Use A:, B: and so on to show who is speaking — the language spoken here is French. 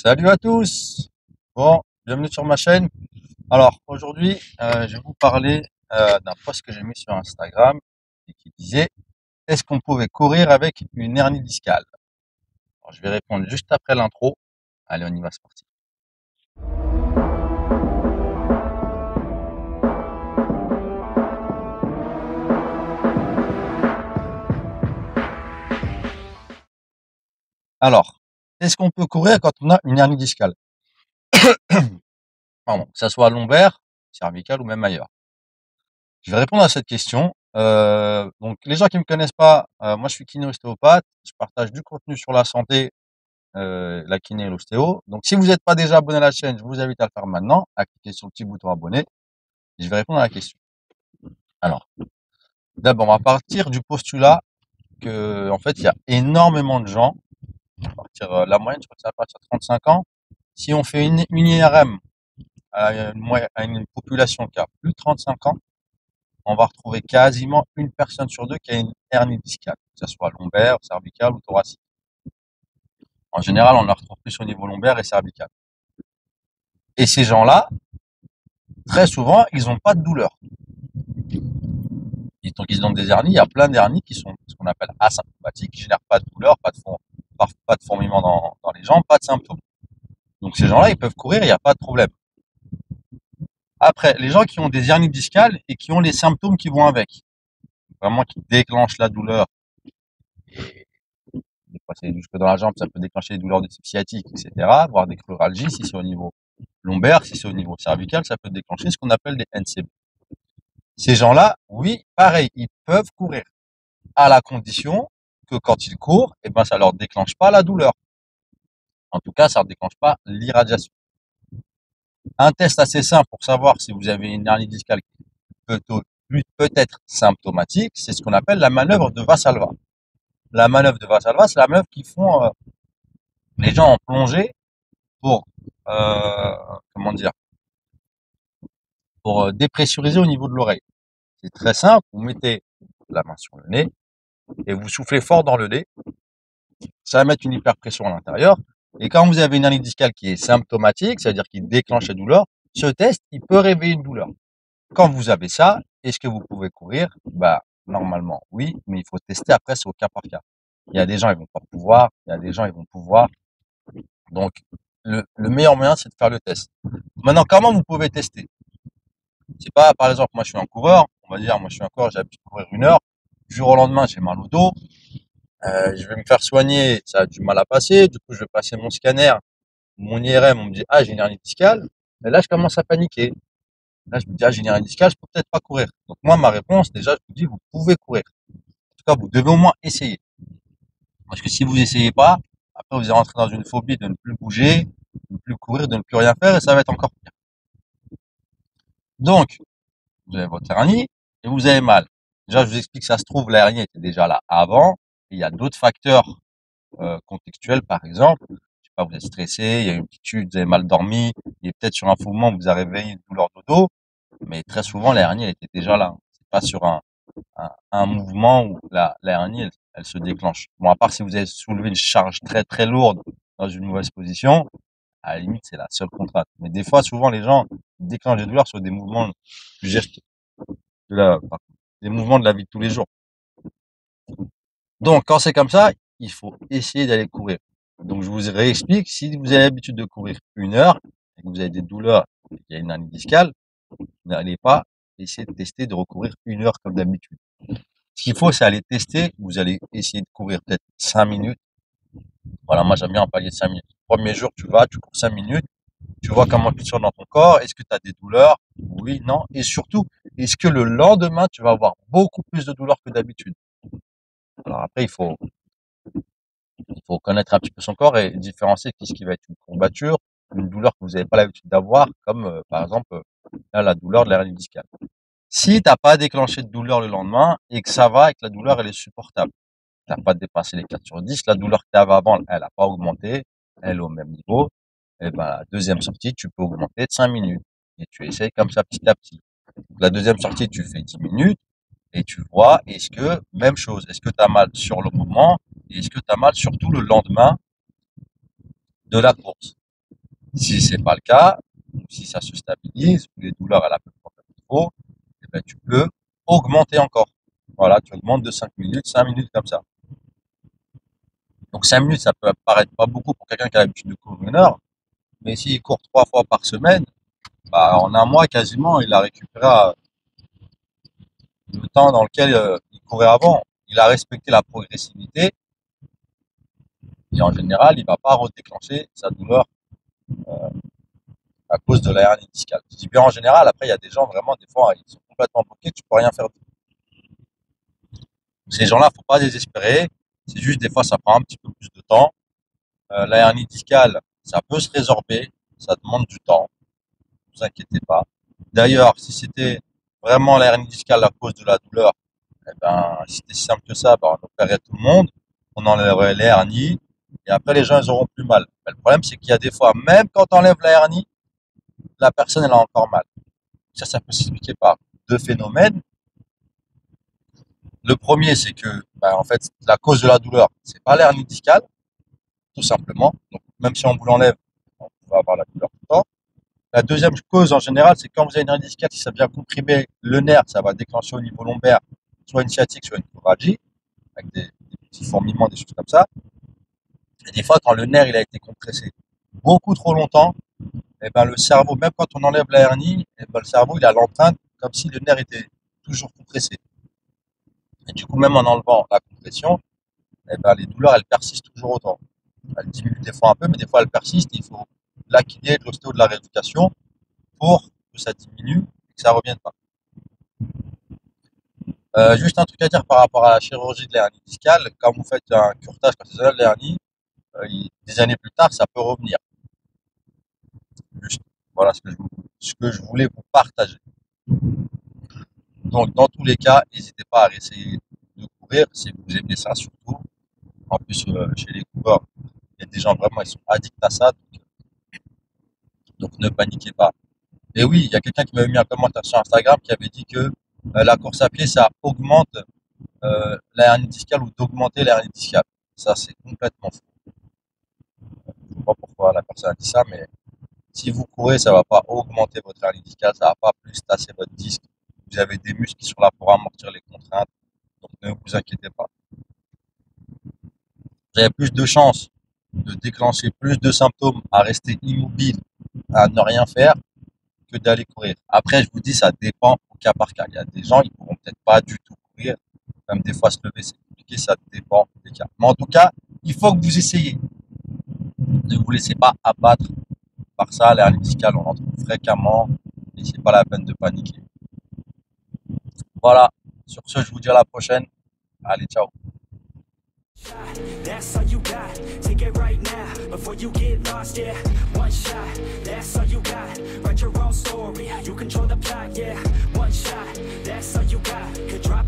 A: Salut à tous. Bon, bienvenue sur ma chaîne. Alors aujourd'hui, je vais vous parler d'un post que j'ai mis sur Instagram et qui disait est-ce qu'on pouvait courir avec une hernie discale? Alors, je vais répondre juste après l'intro. Allez, on y va, c'est parti. Alors, est-ce qu'on peut courir quand on a une hernie discale? Pardon, que ça soit lombaire, cervicale ou même ailleurs. Je vais répondre à cette question. Donc, les gens qui me connaissent pas, moi je suis kiné-ostéopathe. Je partage du contenu sur la santé, la kiné et l'ostéo. Donc, si vous n'êtes pas déjà abonné à la chaîne, je vous invite à le faire maintenant, à cliquer sur le petit bouton abonné. Et je vais répondre à la question. Alors, d'abord, on va partir du postulat que, en fait, il y a énormément de gens, à partir, la moyenne, je crois que c'est à partir de 35 ans. Si on fait une IRM à une population qui a plus de 35 ans, on va retrouver quasiment une personne sur deux qui a une hernie discale, que ce soit lombaire, cervicale ou thoracique. En général, on la retrouve plus au niveau lombaire et cervical. Et ces gens-là, très souvent, ils n'ont pas de douleur. Et donc, ils ont des hernies. Il y a plein d'hernies qui sont ce qu'on appelle asymptomatiques, qui génèrent pas de douleur, pas de fourmillement dans les jambes, pas de symptômes. Donc, ces gens-là, ils peuvent courir, il n'y a pas de problème. Après, les gens qui ont des hernies discales et qui ont les symptômes qui vont avec, vraiment qui déclenchent la douleur, et des fois c'est jusque dans la jambe, ça peut déclencher des douleurs de type sciatique, etc., voire des cruralgies si c'est au niveau lombaire, si c'est au niveau cervical, ça peut déclencher ce qu'on appelle des NCB. Ces gens-là, oui, pareil, ils peuvent courir, à la condition que quand ils courent, eh ben, ça leur déclenche pas la douleur. En tout cas, ça ne déclenche pas l'irradiation. Un test assez simple pour savoir si vous avez une hernie discale qui peut-être symptomatique, c'est ce qu'on appelle la manœuvre de Valsalva. La manœuvre de Valsalva, c'est la manœuvre qu'ils font les gens en plongée pour, comment dire, pour dépressuriser au niveau de l'oreille. C'est très simple, vous mettez la main sur le nez et vous soufflez fort dans le nez. Ça va mettre une hyperpression à l'intérieur. Et quand vous avez une hernie discale qui est symptomatique, c'est-à-dire qui déclenche la douleur, ce test, il peut réveiller une douleur. Quand vous avez ça, est-ce que vous pouvez courir? Bah, normalement, oui, mais il faut tester après, c'est au cas par cas. Il y a des gens, ils vont pas pouvoir, il y a des gens, ils vont pouvoir. Donc, le meilleur moyen, c'est de faire le test. Maintenant, comment vous pouvez tester? C'est pas, par exemple, moi, je suis un coureur, on va dire, moi, je suis un coureur, j'ai l'habitude de courir 1 heure. Du jour au lendemain, j'ai mal au dos. Je vais me faire soigner, ça a du mal à passer. Du coup, je vais passer mon scanner, mon IRM, on me dit, ah, j'ai une hernie discale. Et là, je commence à paniquer. Là, je me dis, ah, j'ai une hernie discale, je peux peut-être pas courir. Donc, moi, ma réponse, déjà, je vous dis, vous pouvez courir. En tout cas, vous devez au moins essayer. Parce que si vous essayez pas, après, vous allez rentrer dans une phobie de ne plus bouger, de ne plus courir, de ne plus rien faire, et ça va être encore pire. Donc, vous avez votre hernie, et vous avez mal. Déjà, je vous explique, ça se trouve, la hernie était déjà là avant, et il y a d'autres facteurs contextuels, par exemple. Je sais pas, vous êtes stressé, il y a une petite chute, vous avez mal dormi, et peut-être sur un mouvement, vous avez réveillé une douleur de dos, mais très souvent, la hernie, elle était déjà là. C'est pas sur un mouvement où la hernie, elle se déclenche. Bon, à part si vous avez soulevé une charge très très lourde dans une mauvaise position, à la limite, c'est la seule contrainte. Mais des fois, souvent, les gens déclenchent des douleurs sur des mouvements du geste, des mouvements de la vie de tous les jours. Donc, quand c'est comme ça, il faut essayer d'aller courir. Donc, je vous réexplique, si vous avez l'habitude de courir 1 heure, et que vous avez des douleurs, et qu'il y a une hernie discale, n'allez pas essayer de tester de recourir 1 heure comme d'habitude. Ce qu'il faut, c'est aller tester. Vous allez essayer de courir peut-être 5 minutes. Voilà, moi, j'aime bien un palier de 5 minutes. Le premier jour, tu vas, tu cours 5 minutes. Tu vois comment tu te sens dans ton corps. Est-ce que tu as des douleurs? Oui, non. Et surtout, est-ce que le lendemain, tu vas avoir beaucoup plus de douleurs que d'habitude? Alors après, il faut connaître un petit peu son corps et différencier ce qui va être une courbature, une douleur que vous n'avez pas l'habitude d'avoir, comme par exemple là, la douleur de la hernie discale. Si t'as pas déclenché de douleur le lendemain et que ça va et que la douleur elle est supportable, t'as pas dépassé les 4 sur 10, la douleur que tu avais avant, elle a pas augmenté, elle est au même niveau, et ben, la deuxième sortie, tu peux augmenter de 5 minutes. Et tu essayes comme ça petit à petit. Donc, la deuxième sortie, tu fais 10 minutes et tu vois, est-ce que, même chose, est-ce que tu as mal sur le mouvement et est-ce que tu as mal surtout le lendemain de la course. Si c'est pas le cas, ou si ça se stabilise, ou les douleurs à la peu près comme il faut, eh ben, tu peux augmenter encore. Voilà, tu augmentes de 5 minutes comme ça. Donc 5 minutes, ça peut paraître pas beaucoup pour quelqu'un qui a l'habitude de courir 1 heure, mais s'il court 3 fois par semaine, bah, en un mois quasiment, il a récupéré le temps dans lequel il courait avant. Il a respecté la progressivité et en général, il va pas redéclencher sa douleur à cause de la hernie discale. Je dis bien en général, après, il y a des gens vraiment, des fois, ils sont complètement bloqués, tu peux rien faire. Ces gens-là, faut pas désespérer. C'est juste, des fois, ça prend un petit peu plus de temps. La hernie discale, ça peut se résorber. Ça demande du temps. Ne vous inquiétez pas. D'ailleurs, si c'était vraiment la hernie discale à cause de la douleur, eh ben, si c'était si simple que ça, ben, on opérait tout le monde. On enlèverait les hernies. Et après, les gens, ils auront plus mal. Mais le problème, c'est qu'il y a des fois, même quand on enlève la hernie, la personne, elle a encore mal. Ça peut s'expliquer par 2 phénomènes. Le premier, c'est que, ben, en fait, la cause de la douleur, c'est pas l'hernie discale, tout simplement. Donc, même si on vous l'enlève, on va avoir la douleur tout le temps. La deuxième cause, en général, c'est quand vous avez une hernie discale, si ça vient comprimer le nerf, ça va déclencher au niveau lombaire, soit une sciatique, soit une neuralgie, avec des petits fourmillements, des choses comme ça. Et des fois, quand le nerf, il a été compressé beaucoup trop longtemps, et ben, le cerveau, même quand on enlève la hernie, et ben, le cerveau, il a l'empreinte comme si le nerf était toujours compressé. Et du coup, même en enlevant la compression, eh ben, les douleurs, elles persistent toujours autant. Elles diminuent des fois un peu, mais des fois, elles persistent. Il faut de la kiné, de l'ostéo, de la rééducation pour que ça diminue et que ça ne revienne pas. Juste un truc à dire par rapport à la chirurgie de l'hernie discale. Quand vous faites un curetage, quand c'est de l'hernie, des années plus tard, ça peut revenir. Juste, voilà ce que je voulais vous partager. Donc, dans tous les cas, n'hésitez pas à essayer de courir si vous aimez ça, surtout. En plus, chez les coureurs, il y a des gens vraiment, ils sont addicts à ça. Donc ne paniquez pas. Et oui, il y a quelqu'un qui m'avait mis un commentaire sur Instagram qui avait dit que la course à pied, ça augmente la hernie discale ou d'augmenter la hernie discale. Ça, c'est complètement faux. Je ne sais pas pourquoi la personne a dit ça, mais si vous courez, ça ne va pas augmenter votre hernie discale, ça ne va pas plus tasser votre disque. Vous avez des muscles qui sont là pour amortir les contraintes, donc ne vous inquiétez pas. Vous avez plus de chances de déclencher plus de symptômes à rester immobile, à ne rien faire, que d'aller courir. Après, je vous dis, ça dépend au cas par cas. Il y a des gens, ils pourront peut-être pas du tout courir. Même des fois, se lever, c'est compliqué. Ça dépend des cas. Mais en tout cas, il faut que vous essayez. Ne vous laissez pas abattre par ça. L'hernie discale, on en trouve fréquemment. Et c'est pas la peine de paniquer. Voilà. Sur ce, je vous dis à la prochaine. Allez, ciao.
B: That's all you got, take it right now, before you get lost, yeah, one shot, that's all you got, write your own story, you control the plot, yeah, one shot, that's all you got, could drive